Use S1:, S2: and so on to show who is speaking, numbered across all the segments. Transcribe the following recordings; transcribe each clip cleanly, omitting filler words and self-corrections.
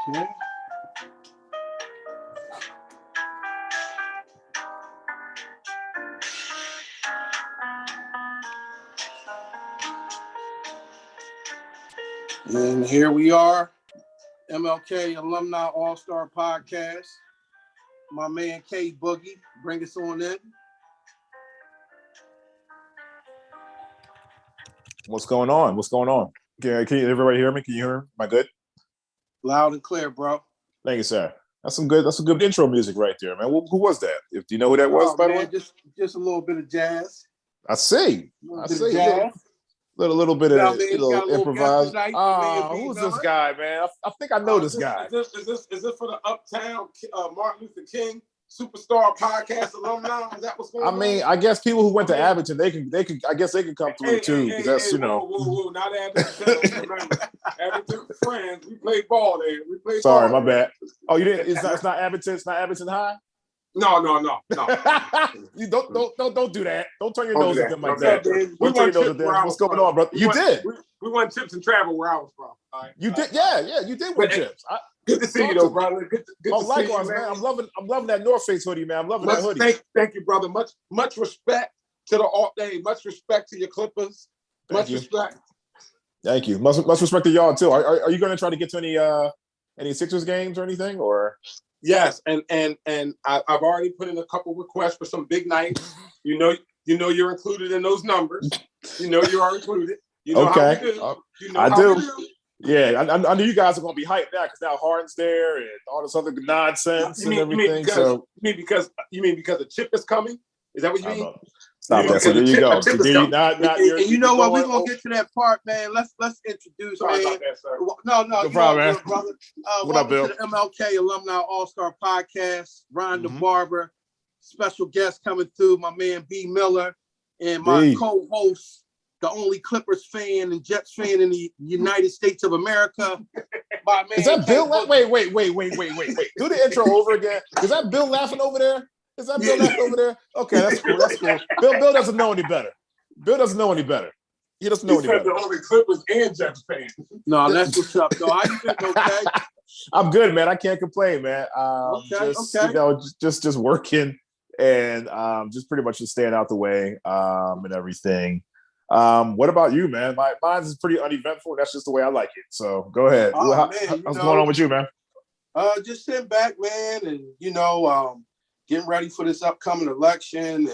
S1: Okay. And here we are, MLK Alumni Allstar Podcast. My man K Boogie, bring us on in.
S2: What's going on? Can everybody hear me? Can you hear me? Am I good?
S1: Loud and clear, bro.
S2: Thank you, sir. That's some good intro music right there, man. Who was that? Do you know who that was, by the way?
S1: Just a little bit of jazz.
S2: I see.
S1: Jazz.
S2: Little bit of improvised.
S1: Who's
S2: this guy, man? I think I know this guy.
S3: Is this for the Uptown Martin Luther King Superstar Podcast alumni? Is that what's going on?
S2: I mean, I guess people who went to Abington, they can. I guess they can come through too, because that's
S3: Whoa, not Abington. Remember, Abington friends. We played ball there.
S2: Sorry, my bad. Oh, you didn't. It's not Abington. It's not Abington High.
S3: No.
S2: You don't do that. Don't turn your nose at them like that. Don't turn your nose at them. What's going on, bro? You did.
S3: We won chips and travel where I was from.
S2: You did. Yeah, you did win chips.
S3: Good to see you, though, brother. Good to
S2: likewise,
S3: see you,
S2: man. I'm loving that North Face hoodie, man. I'm loving that hoodie.
S3: Thank you, brother. Much respect to the Alt Day. Much respect to your Clippers. Respect.
S2: Thank you. Much respect to y'all too. Are you going to try to get to any Sixers games or anything, or?
S3: Yes, and I've already put in a couple requests for some big nights. You know you're included in those numbers. You know you are included. You know
S2: okay.
S3: How we do. You know
S2: I
S3: how
S2: do.
S3: We do.
S2: Yeah, I knew you guys are going to be hyped now because now Harden's there and all this other nonsense and everything. You mean because
S3: the chip is coming? Is that what you mean?
S2: Stop that. So there you go.
S1: And you know what? We're gonna get to that part, man. Let's introduce,
S3: Sorry
S1: man.
S3: About that, sir.
S1: No
S2: problem, man.
S1: Brother.
S2: What up, Bill?
S1: To the MLK Alumni Allstar Podcast. Ron the Barber, special guest coming through. My man B Miller, and my co-host, the only Clippers fan and Jets fan in the United States of America. My man.
S2: Is that Bill? Wait. Do the intro over again. Is that Bill laughing over there? Is that Bill laughing over there? Okay, that's cool. Bill doesn't know any better. He doesn't know any better.
S3: The only Clippers and Jets fan.
S1: No, that's what's up, though. How you been, okay?
S2: I'm good, man. I can't complain, man. Just working and just pretty much just staying out the way and everything. What about you, man? Mine is pretty uneventful. That's just the way I like it. So go ahead. What's going on with you, man?
S1: Just sitting back, man, and getting ready for this upcoming election,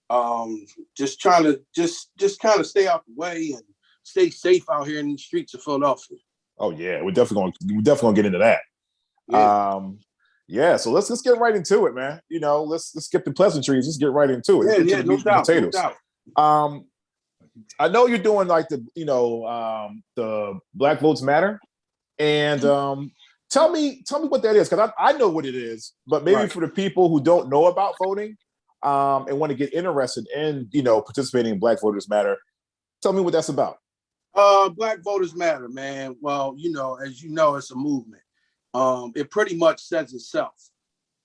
S1: and just trying to just kind of stay out the way and stay safe out here in the streets of Philadelphia.
S2: Oh yeah, we're definitely gonna get into that.
S1: Yeah.
S2: So let's get right into it, man. Let's skip the pleasantries. Let's get right into it.
S1: Yeah, no doubt.
S2: I know you're doing like the Black Votes Matter, and tell me what that is, because I know what it is, but maybe for the people who don't know about voting and want to get interested in participating in Black Voters Matter, tell me what that's about.
S1: Black Voters Matter, man. Well, as you know, it's a movement. It pretty much says itself.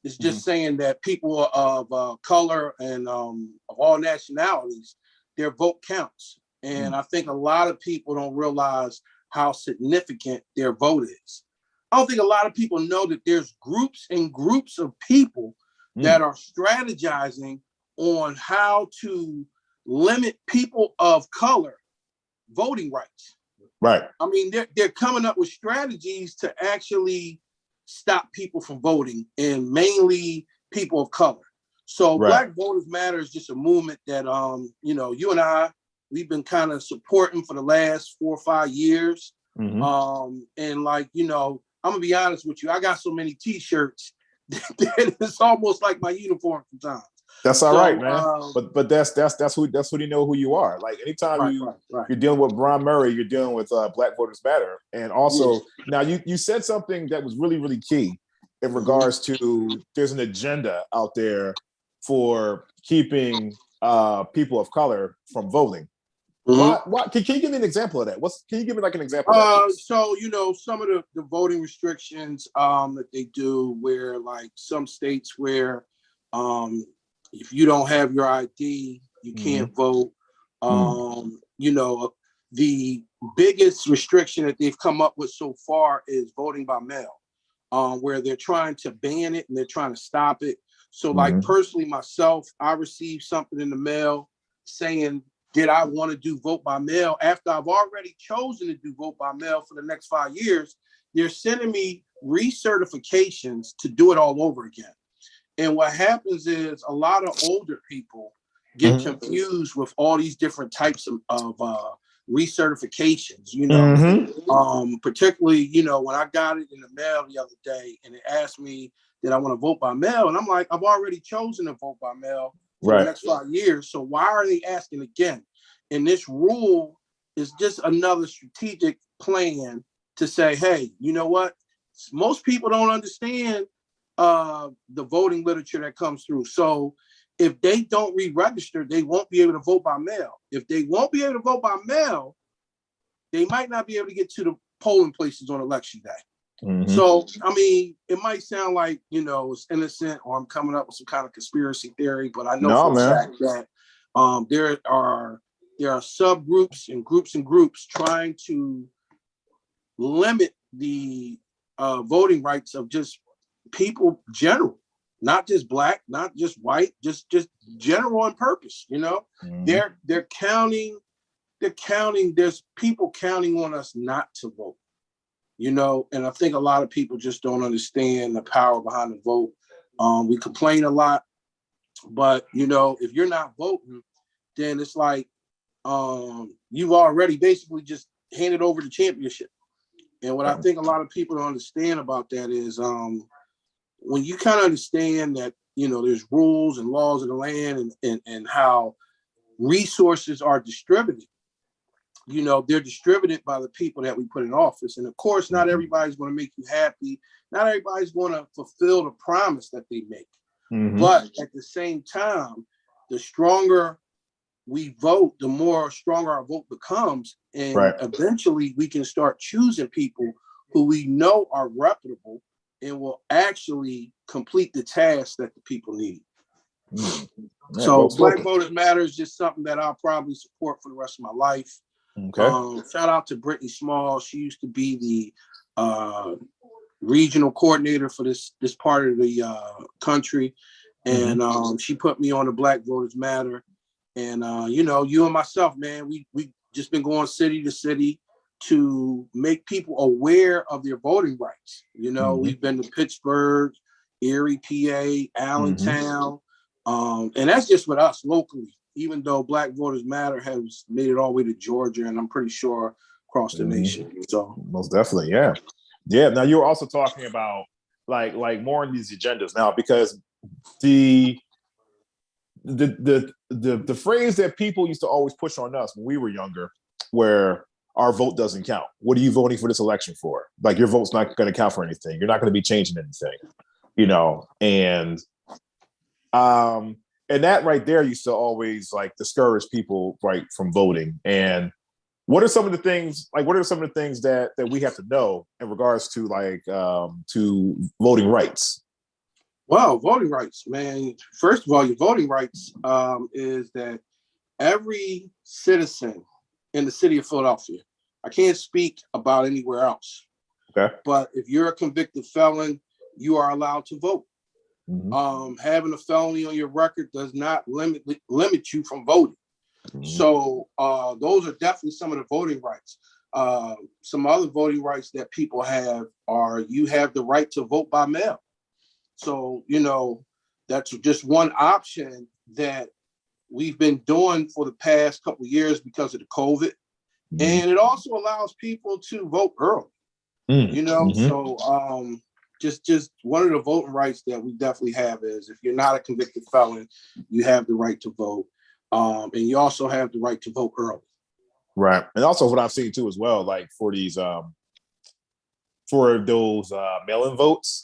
S1: It's just saying that people of color and of all nationalities, their vote counts. And I think a lot of people don't realize how significant their vote is. I don't think a lot of people know that there's groups and groups of people that are strategizing on how to limit people of color voting rights.
S2: Right.
S1: I mean, they're coming up with strategies to actually stop people from voting, and mainly people of color. So Black Voters Matter is just a movement that, you and I, we've been kind of supporting for the last 4 or 5 years. And I'm gonna be honest with you, I got so many T-shirts that it's almost like my uniform sometimes.
S2: That's all right, man. But that's who you know who you are. Like anytime you're dealing with Brian Murray, you're dealing with Black Voters Matter. And also now you said something that was really, really key in regards to there's an agenda out there for keeping people of color from voting. What can you give me an example of that? Can you give me like an example of that?
S1: So some of the voting restrictions that they do, where like some states where if you don't have your ID, you can't vote. The biggest restriction that they've come up with so far is voting by mail. where they're trying to ban it and they're trying to stop it. So like personally myself, I received something in the mail saying, did I want to do vote by mail after I've already chosen to do vote by mail for the next 5 years? They're sending me recertifications to do it all over again. And what happens is a lot of older people get confused with all these different types of recertifications, you know, particularly, you know, when I got it in the mail the other day and it asked me, did I want to vote by mail? And I'm like, I've already chosen to vote by mail for the next 5 years. So why are they asking again? And this rule is just another strategic plan to say, hey, you know what? Most people don't understand the voting literature that comes through. So if they don't re-register, they won't be able to vote by mail. If they won't be able to vote by mail, they might not be able to get to the polling places on election day. So, I mean, it might sound like, you know, it's innocent or I'm coming up with some kind of conspiracy theory, but I know for a fact that there are subgroups and groups trying to limit the voting rights of just people general, not just black, not just white, just general on purpose. You know, they're counting. There's people counting on us not to vote. You know, and I think a lot of people just don't understand the power behind the vote. We complain a lot, but you know, if you're not voting, then it's like you've already basically just handed over the championship. And what I think a lot of people don't understand about that is when you kind of understand that, you know, there's rules and laws of the land and how resources are distributed. You know, they're distributed by the people that we put in office. And of course, not everybody's going to make you happy. Not everybody's going to fulfill the promise that they make. But at the same time, the stronger we vote, the more stronger our vote becomes. And eventually we can start choosing people who we know are reputable and will actually complete the task that the people need. So Black Voters Matter is just something that I'll probably support for the rest of my life. Shout out to Brittany Small. She used to be the regional coordinator for this part of the country. And she put me on the Black Voters Matter. And, you know, you and myself, man, we just been going city to city to make people aware of their voting rights. You know, we've been to Pittsburgh, Erie, PA, Allentown. And that's just with us locally, even though Black Voters Matter has made it all the way to Georgia, and I'm pretty sure across the nation. So
S2: most definitely, yeah. Now you were also talking about like more on these agendas now, because the phrase that people used to always push on us when we were younger, where our vote doesn't count. What are you voting for this election for? Like, your vote's not going to count for anything. You're not going to be changing anything, you know? And that right there used to always like discourage people from voting. And what are some of the things that we have to know in regards to to voting rights?
S1: Well, voting rights, man. First of all, your voting rights is that every citizen in the city of Philadelphia, I can't speak about anywhere else. But if you're a convicted felon, you are allowed to vote. Having a felony on your record does not limit you from voting. So those are definitely some of the voting rights. Some other voting rights that people have are you have the right to vote by mail. So, you know, that's just one option that we've been doing for the past couple of years because of the COVID. And it also allows people to vote early, you know, so just one of the voting rights that we definitely have is if you're not a convicted felon, you have the right to vote. And you also have the right to vote early.
S2: Right. And also what I've seen too as well, like for these for those mail-in votes,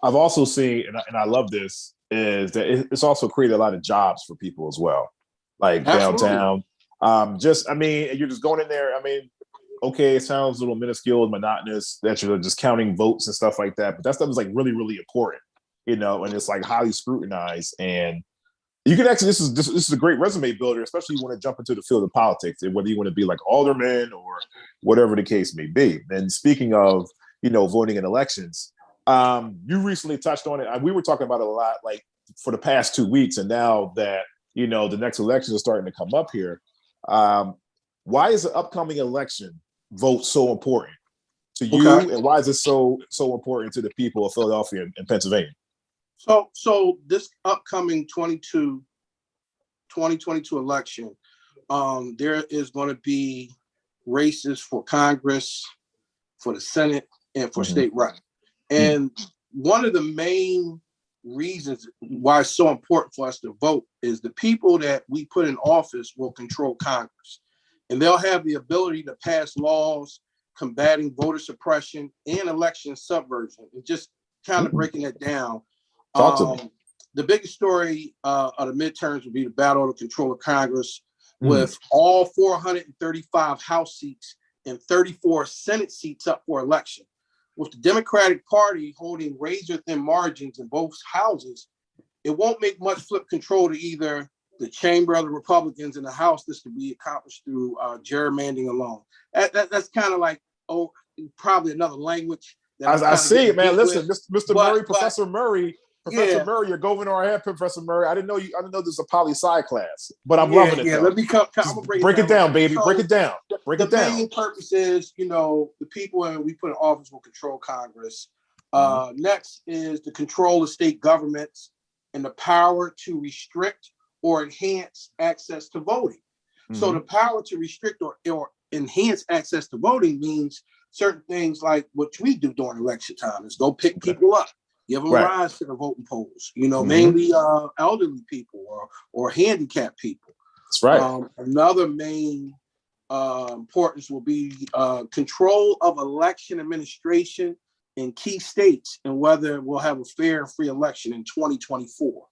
S2: I've also seen, and I love this, is that it's also created a lot of jobs for people as well, like downtown. You're just going in there. I mean, okay, it sounds a little minuscule and monotonous that you're just counting votes and stuff like that, but that stuff is like really, really important, you know, and it's like highly scrutinized. And you can actually, this is a great resume builder, especially when you want to jump into the field of politics, and whether you want to be like alderman or whatever the case may be. And speaking of, you know, voting in elections, You recently touched on it. We were talking about it a lot, like for the past 2 weeks, and now that the next election is starting to come up here. Why is the upcoming election vote so important to you, and why is it so important to the people of Philadelphia and Pennsylvania?
S1: So this upcoming 2022 election, there is going to be races for Congress, for the Senate, and for state rep. And one of the main reasons why it's so important for us to vote is the people that we put in office will control Congress. And they'll have the ability to pass laws combating voter suppression and election subversion. And just kind of breaking that down.
S2: Talk to me.
S1: The biggest story of the midterms will be the battle to control of Congress, with all 435 House seats and 34 Senate seats up for election. With the Democratic Party holding razor-thin margins in both houses, it won't make much flip control to either the chamber of the Republicans in the House. This could be accomplished through gerrymandering alone. That's kind of like, probably another language.
S2: I see it, man. Listen, Mr. Murray, Professor Murray, Murray, your governor ahead, Professor Murray. I didn't know this is a poli-sci class, but I'm loving it. Yeah,
S1: let me come. I'm gonna break it down,
S2: baby. Break it down.
S1: The main purpose is, the people we put in office will control Congress. Next is the control of state governments and the power to restrict or enhance access to voting. So the power to restrict or enhance access to voting means certain things like what we do during election time is go pick people up, give them rides to the voting polls, mainly elderly people or handicapped people.
S2: That's right.
S1: Another main importance will be control of election administration in key states and whether we'll have a fair and free election in 2024,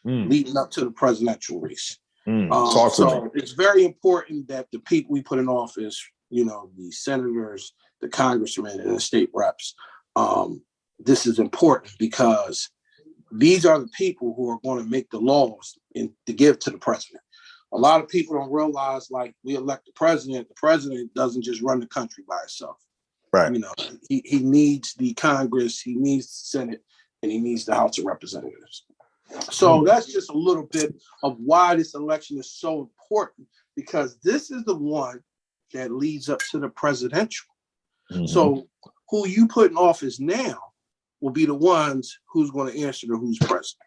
S1: leading up to the presidential race.
S2: Talk to me.
S1: It's very important that the people we put in office, the senators, the congressmen, and the state reps, this is important because these are the people who are going to make the laws and to give to the president. A lot of people don't realize, like, we elect the president doesn't just run the country by itself.
S2: Right.
S1: He needs the Congress, he needs the Senate, and he needs the House of Representatives. So that's just a little bit of why this election is so important, because this is the one that leads up to the presidential. So who you put in office now will be the ones who's going to answer to who's president.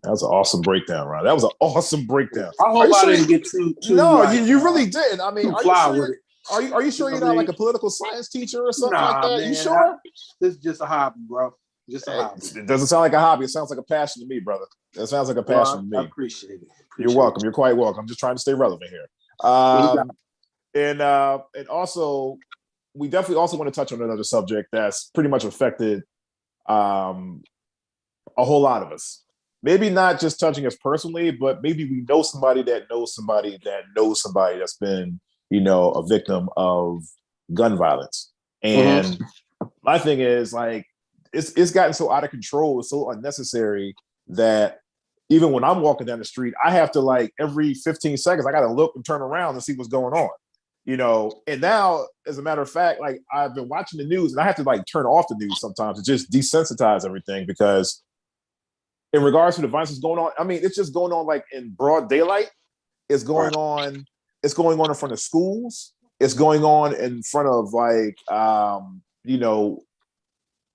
S2: That was an awesome breakdown, Ron. That was an awesome breakdown.
S1: I hope I didn't get too
S2: No, you really didn't. I mean,
S1: are
S2: you sure you're not like a political science teacher or something like that? Man, you sure?
S1: This is just a hobby, bro. Just a hobby.
S2: It doesn't sound like a hobby. It sounds like a passion to me, brother. It sounds like a passion to me.
S1: I appreciate it.
S2: You're welcome. You're quite welcome. I'm just trying to stay relevant here. And also, we definitely also want to touch on another subject that's pretty much affected a whole lot of us. Maybe not just touching us personally, but maybe we know somebody that knows somebody that knows somebody that's been, a victim of gun violence. And my thing is, like, it's gotten so out of control, it's so unnecessary that even when I'm walking down the street, I have to, like, every 15 seconds, I got to look and turn around and see what's going on. And now, as a matter of fact, like, I've been watching the news and I have to, like, turn off the news sometimes to just desensitize everything, because in regards to the violence that's going on, I mean, it's just going on, like, in broad daylight. It's going on in front of schools. It's going on in front of, like,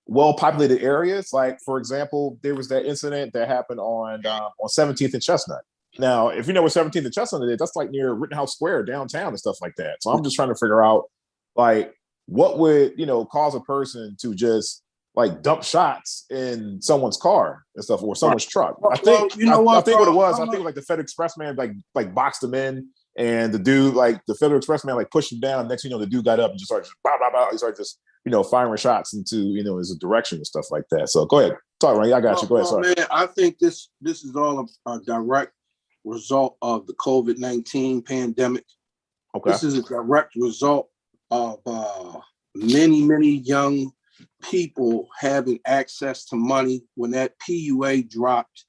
S2: well-populated areas. Like, for example, there was that incident that happened on 17th and Chestnut. Now, if you know where 17th and Chestnut is, that's like near Rittenhouse Square downtown and stuff like that. So I'm just trying to figure out, like, what would, cause a person to just, like, dump shots in someone's car and stuff, or someone's truck. I think what it was, I think like the FedEx Express man like boxed him in, and the dude, like, the FedEx Express man, like, pushed him down. Next thing you know, the dude got up and just started blah, blah, blah. He started just, firing shots into, his direction and stuff like that. So go ahead. Talk, Ronnie. I got you. Go ahead. Sorry.
S1: Man, I think this is all a direct result of the COVID-19 pandemic.
S2: Okay.
S1: This is a direct result of many, many young people having access to money. When that PUA dropped,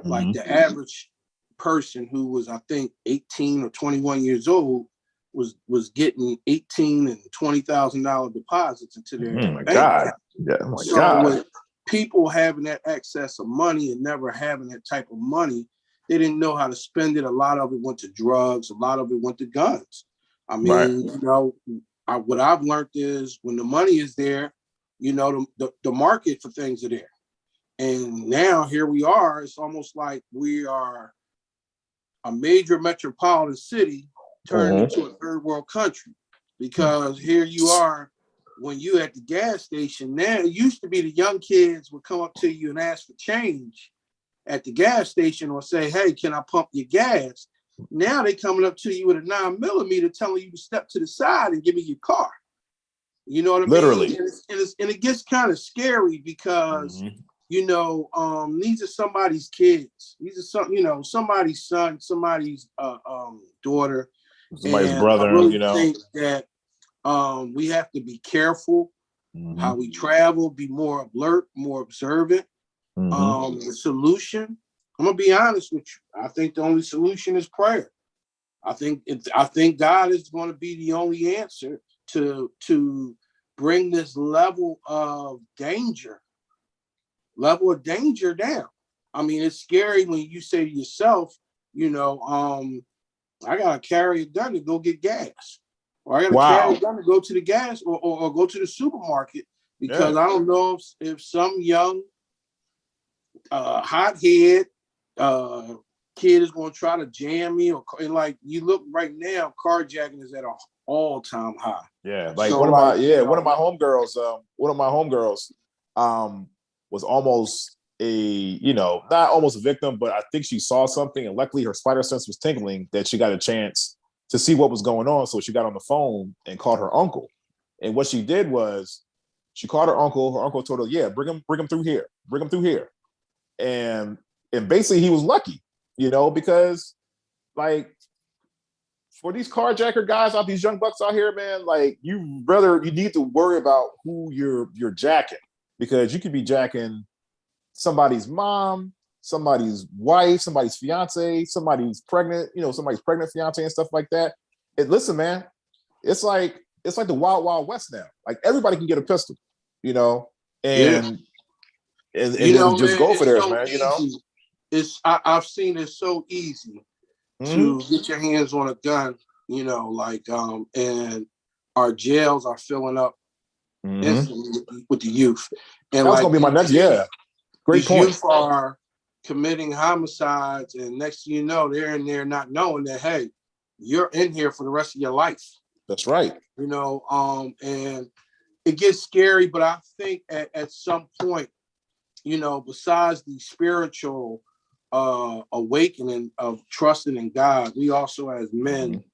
S1: like, the average person who was, I think, 18 or 21 years old was getting $18,000 and $20,000 deposits into their bank account.
S2: Yeah, oh my
S1: So
S2: God.
S1: with people having that excess of money and never having that type of money, they didn't know how to spend it. A lot of it went to drugs. A lot of it went to guns. I mean, what I've learned is when the money is there, the market for things are there. And now here we are. It's almost like we are a major metropolitan city turned into a third world country, because here you are. When you at the gas station now, it used to be the young kids would come up to you and ask for change at the gas station or say, hey, can I pump your gas? Now they coming up to you with a 9mm telling you to step to the side and give me your car. You know what I
S2: Literally.
S1: mean? And it gets kind of scary because, these are somebody's kids. These are somebody's son, somebody's daughter.
S2: Somebody's
S1: and
S2: brother,
S1: I really think that we have to be careful how we travel, be more alert, more observant. The solution, I'm gonna be honest with you. I think the only solution is prayer. I think God is going to be the only answer to bring this level of danger down. I mean, it's scary when you say to yourself, I gotta carry a gun to go get gas. Or I got to carry a gun to go to the gas or go to the supermarket, because I don't know if some young hothead kid is going to try to jam me. And like you look right now, carjacking is at an all-time high.
S2: Yeah, like one of my homegirls was almost not almost a victim, but I think she saw something, and luckily her spider sense was tingling that she got a chance to see what was going on. So she got on the phone and called her uncle. And what she did was she called her uncle. Her uncle told her, yeah, bring him through here. Bring him through here. And basically he was lucky, because like for these carjacker guys out, these young bucks out here, man, like you need to worry about who you're jacking, because you could be jacking somebody's mom, somebody's wife, somebody's fiance, somebody's pregnant fiance and stuff like that. And listen, man, it's like the wild, wild west now. Like everybody can get a pistol, and just go for theirs, man.
S1: I've seen it so easy to get your hands on a gun, and our jails are filling up instantly with the youth. And
S2: that's gonna be my next, great point.
S1: Youth are committing homicides, and next thing you know, they're in there not knowing that, hey, you're in here for the rest of your life.
S2: That's right.
S1: And it gets scary, but I think at some point, besides the spiritual awakening of trusting in God, we also as men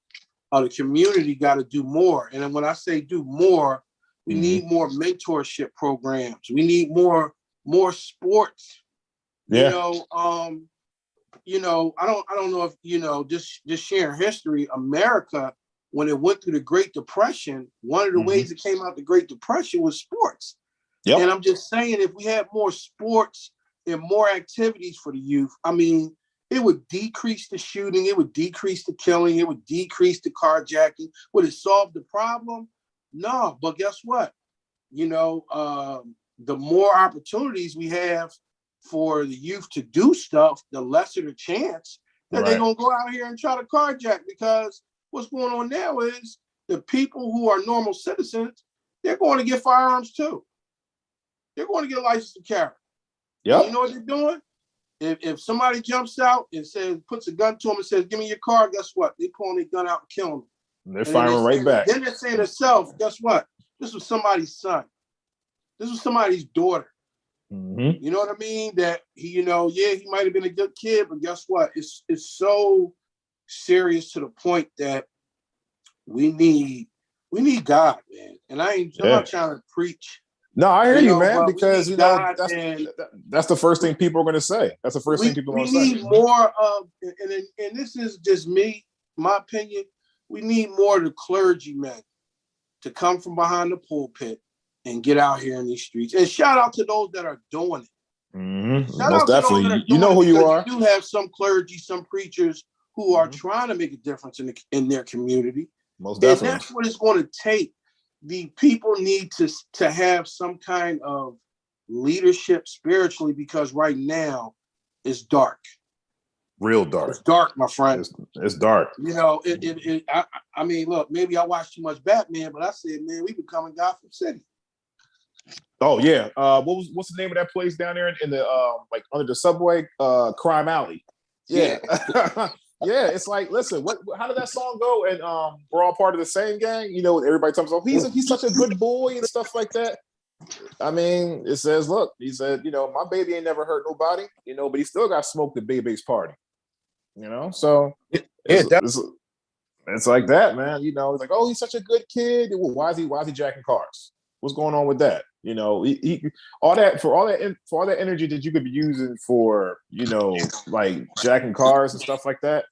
S1: of the community got to do more. And then when I say do more, we need more mentorship programs. We need more sports. I don't know if just sharing history. America, when it went through the Great Depression, one of the ways it came out the Great Depression was sports. Yep. And I'm just saying, if we had more sports and more activities for the youth, I mean, it would decrease the shooting, it would decrease the killing, it would decrease the carjacking. Would it solve the problem? No, but guess what? The more opportunities we have for the youth to do stuff, the lesser the chance that they're going to go out here and try to carjack, because what's going on now is the people who are normal citizens, they're going to get firearms too. They're going to get a license to carry. Yep. You know what they're doing? If somebody jumps out and puts a gun to them and says, give me your car, guess what? They're pulling their gun out and killing them.
S2: They're firing right back.
S1: Then they're saying to themselves, guess what? This was somebody's son. This was somebody's daughter. You know what I mean? That he might have been a good kid, but guess what? It's so serious to the point that we need God, man. And I'm not trying to preach.
S2: No, I hear you, man, because that's the first thing people are going to say. That's the first thing people are going to say. We need
S1: more of, and this is just me, my opinion. We need more of the clergymen to come from behind the pulpit and get out here in these streets. And shout out to those that are doing it.
S2: Most definitely. You know who you are.
S1: You do have some clergy, some preachers who are trying to make a difference in their community.
S2: Most definitely.
S1: And that's what it's going to take. the people need to have some kind of leadership spiritually, because right now it's dark.
S2: Real dark.
S1: It's dark, my friend.
S2: It's dark.
S1: You know, I mean, look, maybe I watched too much Batman, but I said, man, we becoming Gotham City.
S2: Oh yeah. What's the name of that place down there in the like under the subway? Crime Alley. Yeah. Yeah. It's like, listen, how did that song go? And we're all part of the same gang. You know, everybody talks about he's such a good boy and stuff like that. I mean, it says, look, he said, you know, my baby ain't never hurt nobody, you know, but he still got smoked at baby's party. You know, so it's like that, man. You know, it's like, oh, he's such a good kid. Well, why is he jacking cars? What's going on with that? You know, he all that energy that you could be using for, you know, like jacking cars and stuff like that,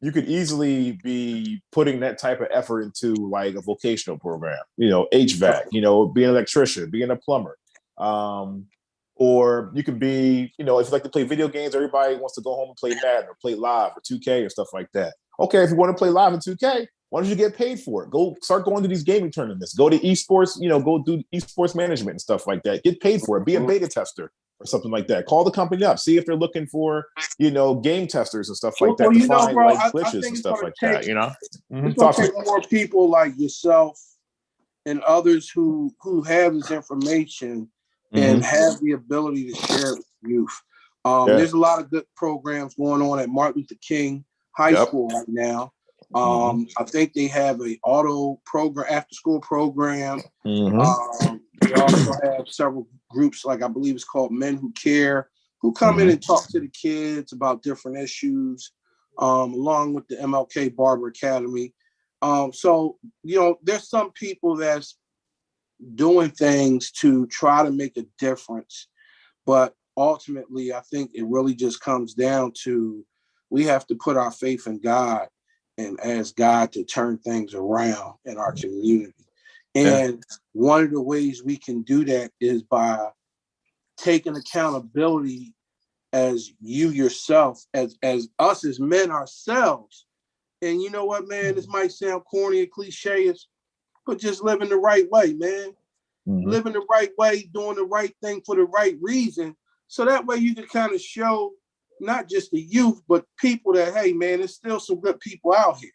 S2: you could easily be putting that type of effort into like a vocational program, you know, HVAC, you know, being an electrician, being a plumber. Or you could be, you know, if you like to play video games, everybody wants to go home and play Madden or play live or 2K or stuff like that. Okay, if you want to play live in 2K, why don't you get paid for it? Go start going to these gaming tournaments. Go to esports, you know, go do esports management and stuff like that. Get paid for it. Be a beta tester or something like that. Call the company up. See if they're looking for, you know, game testers and stuff like that to find
S1: bro,
S2: like glitches and stuff like that, you know?
S1: It's going to take more people like yourself and others who have this information and have the ability to share it with youth. There's a lot of good programs going on at Martin Luther King High School right now. I think they have a auto program, after school program. They also have several groups, like I believe it's called Men Who Care, who come in and talk to the kids about different issues, along with the MLK Barber Academy. So, you know, there's some people that's doing things to try to make a difference. But ultimately, I think it really just comes down to we have to put our faith in God and ask God to turn things around in our community. And one of the ways we can do that is by taking accountability as you yourself, as us as men ourselves. And you know what, man, this might sound corny and cliche, but just living the right way, man. Living the right way, doing the right thing for the right reason. So that way you can kind of show not just the youth, but people that, hey, man, there's still some good people out here.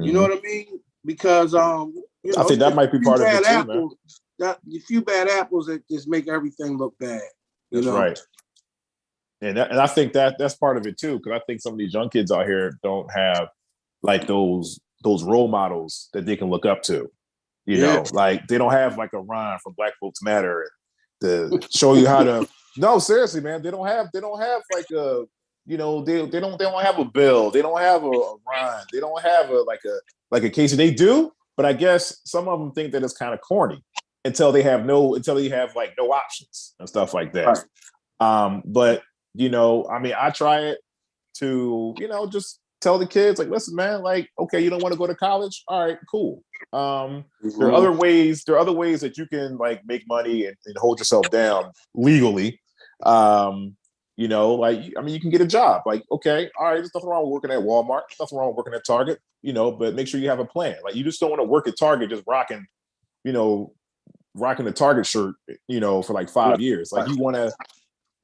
S1: You know what I mean? Because, you know,
S2: I think that might be part of it too, man.
S1: A few bad apples that just make everything look bad.
S2: That's right. And I think that's part of it too, because I think some of these young kids out here don't have like those role models that they can look up to. You know, like they don't have like a Ron from Black Folks Matter to show you how to. No, seriously, man, they don't have like a, you know, they don't have a Bill, they don't have a Ron, they don't have a Casey. They do, but I guess some of them think that it's kind of corny until they have like no options and stuff like that. Right. But you know, I mean, I try it to, you know, just tell the kids like, listen, man, like, okay, you don't want to go to college? All right, cool. There are other ways that you can like make money and hold yourself down legally. You know, like, I mean, you can get a job. Like, okay, all right, there's nothing wrong with working at Walmart, nothing wrong with working at Target, you know, but make sure you have a plan. Like, you just don't want to work at Target just rocking the Target shirt, you know, for like 5 years. Like, you want to,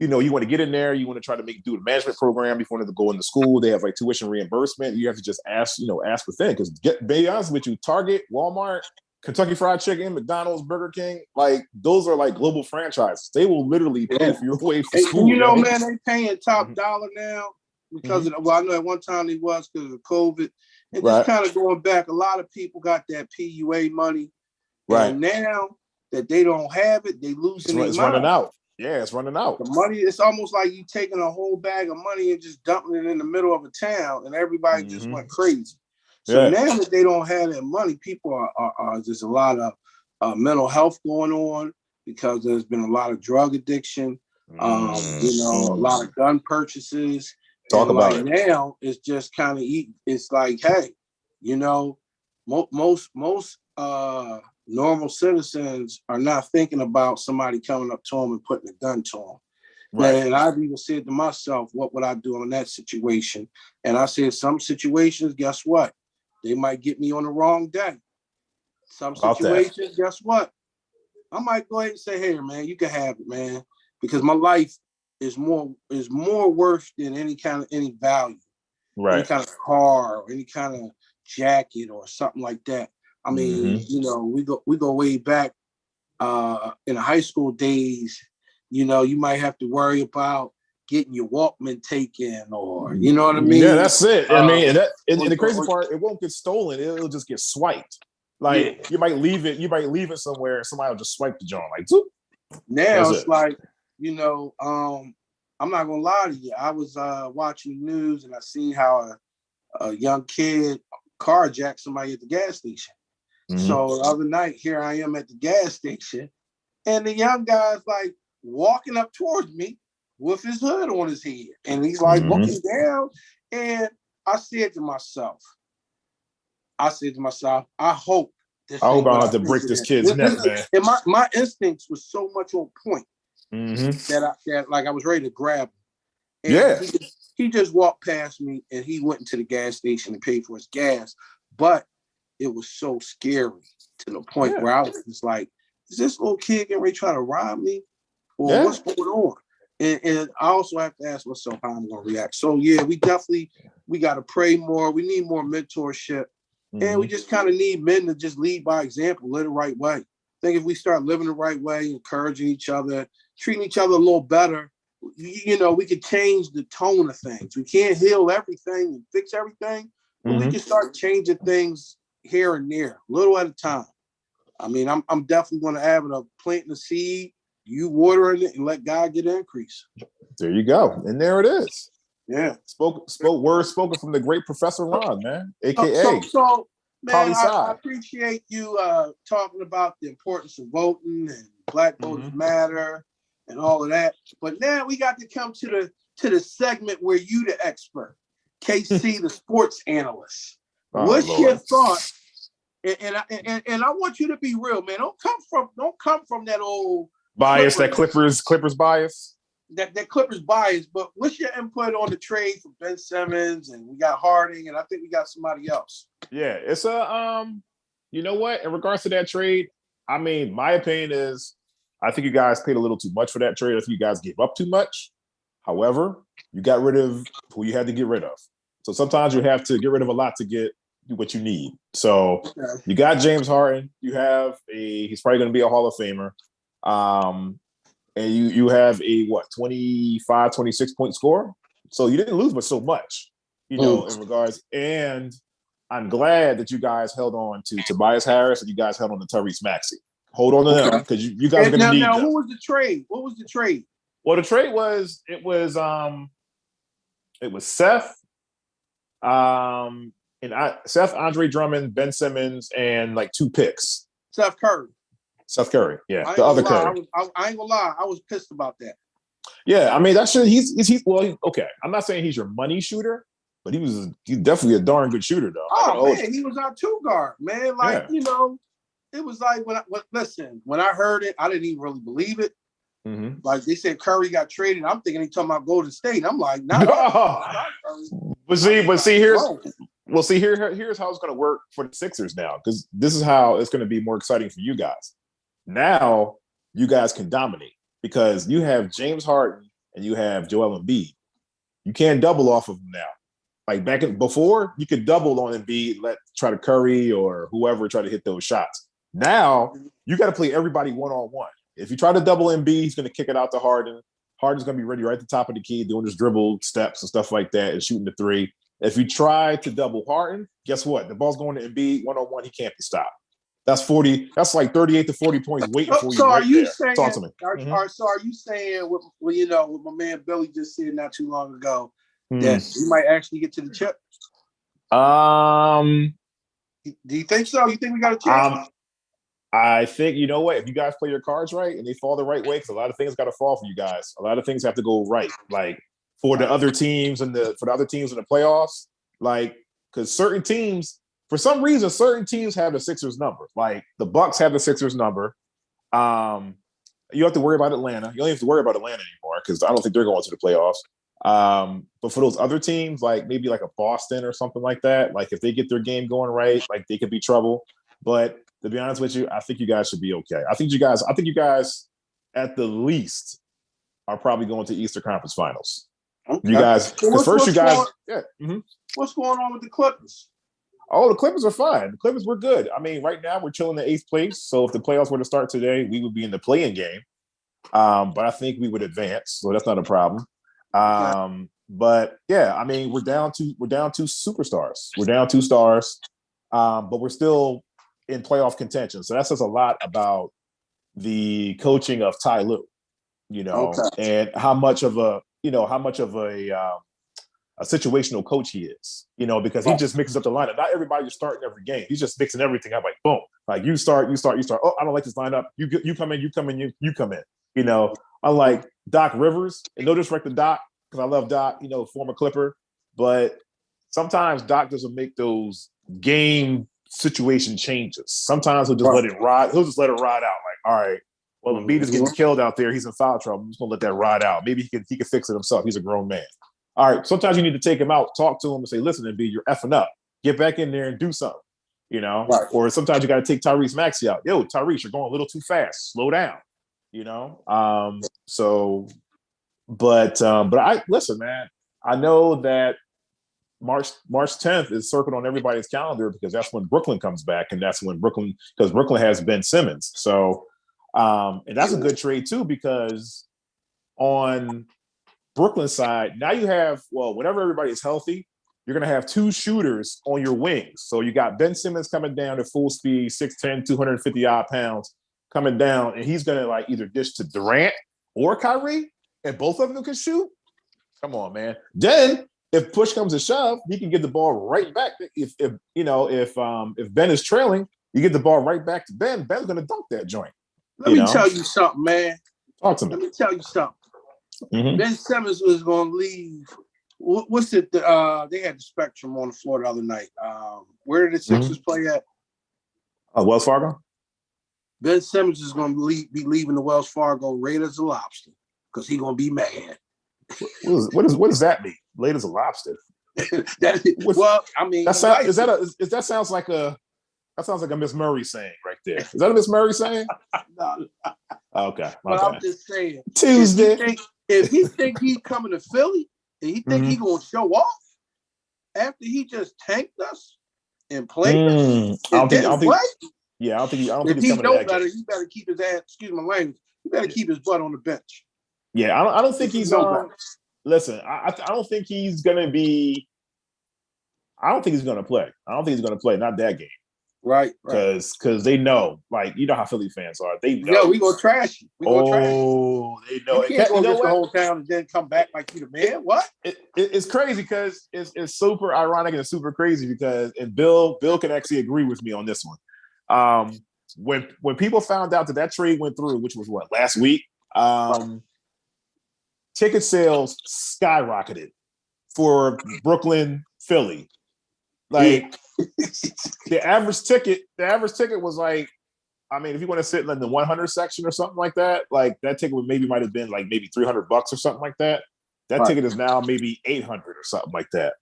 S2: you know, you want to get in there, you want to try to do a management program before you go into school. They have like tuition reimbursement. You have to just ask within, because be honest with you, Target, Walmart, Kentucky Fried Chicken, McDonald's, Burger King, like those are like global franchises. They will literally pay for your way for school.
S1: You know, man, they paying top dollar now because of, well, I know at one time they was because of COVID. And just kind of going back, a lot of people got that PUA money. Right. And now that they don't have it, they losing their money.
S2: It's running out. Yeah, it's running out.
S1: The money, it's almost like you taking a whole bag of money and just dumping it in the middle of a town, and everybody just went crazy. So now that they don't have that money, people are just a lot of mental health going on because there's been a lot of drug addiction, you know, a lot of gun purchases.
S2: Talk about it.
S1: Now it's just kind of, it's like, hey, you know, most normal citizens are not thinking about somebody coming up to them and putting a gun to them. Right. And I've even said to myself, what would I do in that situation? And I said, some situations, guess what? They might get me on the wrong day. Some
S2: About that.
S1: situations, guess what? I might go ahead and say, hey, man, you can have it, man, because my life is more worth than any value,
S2: Right.
S1: any kind of car or any kind of jacket or something like that. I mean, we go way back in the high school days. You might have to worry about getting your Walkman taken, or you know what I mean.
S2: Yeah, that's it. I mean, and the crazy part, it won't get stolen. It'll just get swiped. Like you might leave it somewhere, and somebody will just swipe the joint. Like, zoop.
S1: Now it's like, I'm not gonna lie to you. I was watching the news and I seen how a young kid carjacked somebody at the gas station. So the other night, here I am at the gas station, and the young guy's like walking up towards me with his hood on his head, and he's like looking down. And I said to myself, I hope I
S2: don't have to break this kid's neck, man.
S1: And my instincts was so much on point that I was ready to grab him. And he just walked past me, and he went into the gas station and paid for his gas. But it was so scary to the point where I was just like, is this little kid getting ready to try to rob me? Or what's going on? And I also have to ask myself how I'm going to react. So, we got to pray more. We need more mentorship. And we just kind of need men to just lead by example, live the right way. I think if we start living the right way, encouraging each other, treating each other a little better, we could change the tone of things. We can't heal everything and fix everything, but we can start changing things here and there, little at a time. I mean, I'm definitely going to have it of planting the seed, you watering it, and let God get increase.
S2: There you go. And there it is.
S1: Yeah.
S2: Words spoken from the great Professor Ron, man, aka
S1: so man, I appreciate you talking about the importance of voting and Black Voters Matter and all of that. But now we got to come to the segment where you the expert, KC, the sports analyst. What's your thoughts? And I want you to be real, man. Don't come from that old
S2: bias, that Clippers bias.
S1: That Clippers bias, but what's your input on the trade for Ben Simmons? And we got Harding, and I think we got somebody else.
S2: Yeah, it's you know what? In regards to that trade, I mean, my opinion is I think you guys paid a little too much for that trade. I think you guys gave up too much. However, you got rid of who you had to get rid of. So sometimes you have to get rid of a lot to get what you need. So you got James Harden. You have he's probably going to be a Hall of Famer. And you have a 25, 26 point score. So you didn't lose by so much, in regards. And I'm glad that you guys held on to Tobias Harris and you guys held on to Tyrese Maxey. Hold on to them because you guys are going to need them.
S1: What was the trade?
S2: Well, the trade was Seth, Seth, Andre Drummond, Ben Simmons, and like 2 picks.
S1: Seth Curry,
S2: yeah, the other Curry.
S1: I ain't gonna lie, I was pissed about that.
S2: Yeah, I mean that shit. He's okay. I'm not saying he's your money shooter, but he's definitely a darn good shooter though.
S1: Oh man, he was our 2 guard, man. Like it was like when I heard it, I didn't even really believe it. Like they said, Curry got traded. I'm thinking he talking about Golden State. I'm like, not Curry.
S2: But see, here's how it's going to work for the Sixers now, because this is how it's going to be more exciting for you guys. Now you guys can dominate because you have James Harden and you have Joel Embiid. You can't double off of them now. Like before, you could double on Embiid, try to Curry or whoever try to hit those shots. Now you got to play everybody one-on-one. If you try to double Embiid, he's going to kick it out to Harden. Harden's going to be ready right at the top of the key, doing his dribble steps and stuff like that and shooting the 3. If you try to double Harden, guess what? The ball's going to Embiid one-on-one. He can't be stopped. That's 40. That's like 38 to 40 points waiting for you.
S1: So
S2: right
S1: are you
S2: there.
S1: saying?
S2: Talk to me.
S1: So are you saying what my man Billy just said not too long ago that we might actually get to the chip? Do you think so? You think we got a chance?
S2: I think, you know what, if you guys play your cards right and they fall the right way, because a lot of things got to fall for you guys. A lot of things have to go right. Like for the other teams in the playoffs, like because certain teams, for some reason, certain teams have the Sixers number. Like the Bucks have the Sixers number. You have to worry about Atlanta. You don't have to worry about Atlanta anymore because I don't think they're going to the playoffs. But for those other teams, like maybe like a Boston or something like that, like if they get their game going right, like they could be trouble. But To be honest with you, I think you guys should be okay. I think you guys at the least are probably going to Eastern Conference Finals. Okay. You guys, because first you guys,
S1: What's going on with the Clippers?
S2: Oh, the Clippers are fine. The Clippers were good. I mean, right now we're chilling in 8th place. So if the playoffs were to start today, we would be in the play-in game. But I think we would advance, so that's not a problem. But yeah, I mean, we're down two superstars. We're down 2 stars, but we're still in playoff contention. So that says a lot about the coaching of Ty Lue, and how much of a situational coach he is, because he just mixes up the lineup. Not everybody is starting every game. He's just mixing everything up, like boom, like you start. Oh, I don't like this lineup. You come in, you come in. Unlike Doc Rivers, and no disrespect to Doc, because I love Doc, former Clipper, but sometimes Doc doesn't make those game situation changes. Sometimes he'll just let it ride. He'll just let it ride out. Like, all right, well, Embiid is getting killed out there. He's in foul trouble. I'm just gonna let that ride out. Maybe he can fix it himself. He's a grown man. All right, sometimes you need to take him out, talk to him, and say, listen, Embiid, you're effing up. Get back in there and do something. Right. Or sometimes you got to take Tyrese Maxey out. Yo, Tyrese, you're going a little too fast. Slow down. But I listen, man. I know that March 10th is circled on everybody's calendar because that's when Brooklyn comes back, and that's when Brooklyn has Ben Simmons. So, and that's a good trade too, because on Brooklyn side, now you have, whenever everybody is healthy, you're going to have 2 shooters on your wings. So you got Ben Simmons coming down at full speed, 6'10", 250 odd pounds coming down, and he's going to like either dish to Durant or Kyrie, and both of them can shoot. Come on, man. Then if push comes to shove, he can get the ball right back. If Ben is trailing, you get the ball right back to Ben. Ben's going to dunk that joint.
S1: Let me tell you something, man.
S2: Talk to me.
S1: Let me tell you something. Mm-hmm. Ben Simmons was going to leave. What's it? They had the Spectrum on the floor the other night. Where did the Sixers play at?
S2: Wells Fargo.
S1: Ben Simmons is going to be leaving the Wells Fargo Raiders as a lobster because he's going to be mad.
S2: What does that mean? Late as a lobster.
S1: I mean,
S2: that sounds like a Miss Murray saying right there. Is that a Miss Murray saying?
S1: No.
S2: Okay.
S1: But I'm just saying.
S2: Tuesday.
S1: If he think he's coming to Philly and he think he's going to show off after he just tanked us and played us,
S2: I don't think he's coming to that
S1: better, he better keep his ass. Excuse my language. He better keep his butt on the bench.
S2: Yeah, I don't think he's listen, I don't think he's gonna be. I don't think he's gonna play. Not that game.
S1: Right.
S2: Because they know, like, how Philly fans are. They know.
S1: Yeah, we gonna trash you.
S2: They know.
S1: You can't go against the whole town and then come back like you the man. What?
S2: It's crazy because it's super ironic and super crazy because Bill can actually agree with me on this one. When people found out that trade went through, which was last week, ticket sales skyrocketed for Brooklyn, Philly. Like the average ticket was like, I mean, if you want to sit in the 100 section or something like that, like that ticket might have been like maybe $300 or something like that. That ticket is now maybe 800 or something like that.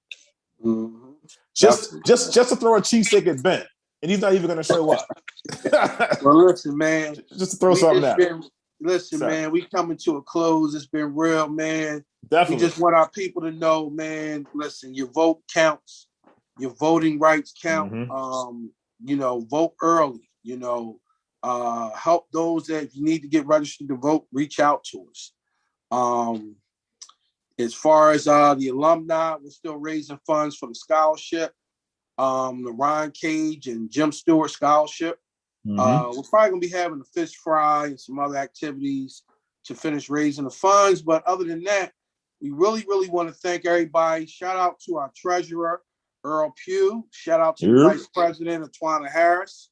S2: Mm-hmm. Just to throw a cheesesteak at Ben, and he's not even going to show up.
S1: Well, listen, man.
S2: Just to throw something at him.
S1: Listen, man, we coming to a close. It's been real, man.
S2: Definitely.
S1: We just want our people to know, man, listen, your vote counts. Your voting rights count. Mm-hmm. Vote early. Help those that if you need to get registered to vote, reach out to us. As far as the alumni, we're still raising funds for the scholarship, the Ryan Cage and Jim Stewart scholarship. Mm-hmm. We're probably going to be having a fish fry and some other activities to finish raising the funds. But other than that, we really, really want to thank everybody. Shout out to our treasurer, Earl Pugh. Shout out to the Vice President, Atwana Harris.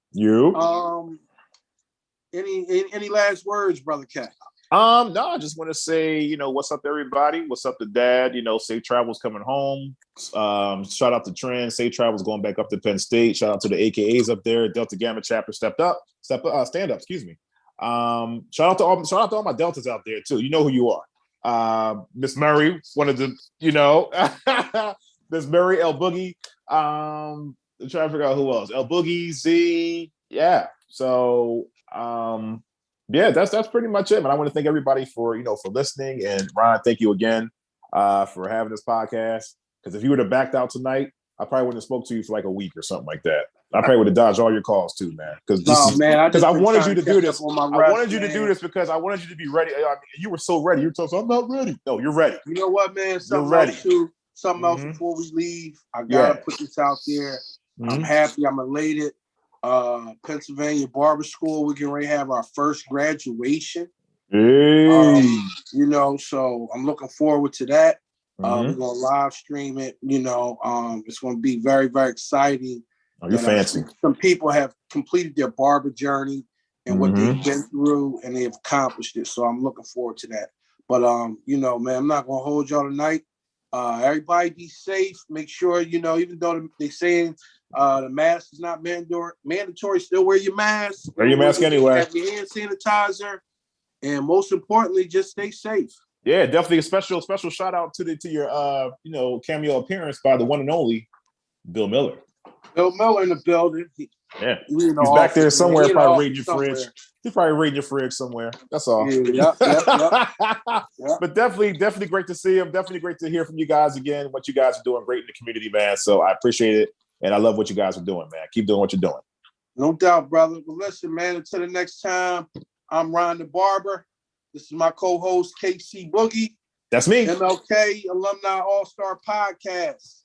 S1: Any last words, Brother Cat?
S2: No, I just want to say, what's up, everybody? What's up to Dad? Safe travels coming home. Shout out to Trent. Safe travels going back up to Penn State. Shout out to the AKAs up there. Delta Gamma chapter stand up. Excuse me. Shout out to all my Deltas out there too. You know who you are. Miss Murray, one of the, Miss Murray, El Boogie. I'm trying to figure out who else. El Boogie, Z. Yeah. So yeah, that's pretty much it, man. I want to thank everybody for for listening, and Ron, thank you again for having this podcast. Because if you would have backed out tonight, I probably wouldn't have spoke to you for like a week or something like that. I probably would have dodged all your calls too, man. Because I wanted you to do this. I wanted you to do this because I wanted you to be ready. I mean, you were so ready. You were talking, I'm not ready. No, you're ready.
S1: You know what, man? Something else before we leave. I gotta put this out there. I'm happy. I'm elated. Pennsylvania Barber School. We're getting ready to have our first graduation.
S2: Hey.
S1: So I'm looking forward to that. We're gonna live stream it. It's gonna be very, very exciting.
S2: Oh, you're fancy.
S1: Some people have completed their barber journey and what they've been through, and they've accomplished it. So I'm looking forward to that. But man, I'm not gonna hold y'all tonight. Everybody be safe. Make sure, even though they're saying the mask is not mandatory, still wear your mask.
S2: Wear your mask anyway.
S1: Have your hand sanitizer, and most importantly, just stay safe.
S2: Yeah, definitely a special shout out to your cameo appearance by the one and only Bill Miller.
S1: Bill Miller in the building.
S2: He's back there somewhere, probably raiding your fridge. He's probably raiding your fridge somewhere. That's all.
S1: Yeah.
S2: But definitely great to see him. Definitely great to hear from you guys again. What you guys are doing great in the community, man. So I appreciate it, and I love what you guys are doing, man. Keep doing what you're doing.
S1: No doubt, brother. But listen, man. Until the next time, I'm Ron the Barber. This is my co-host KC Boogie.
S2: That's me.
S1: MLK Alumni Allstar Podcast.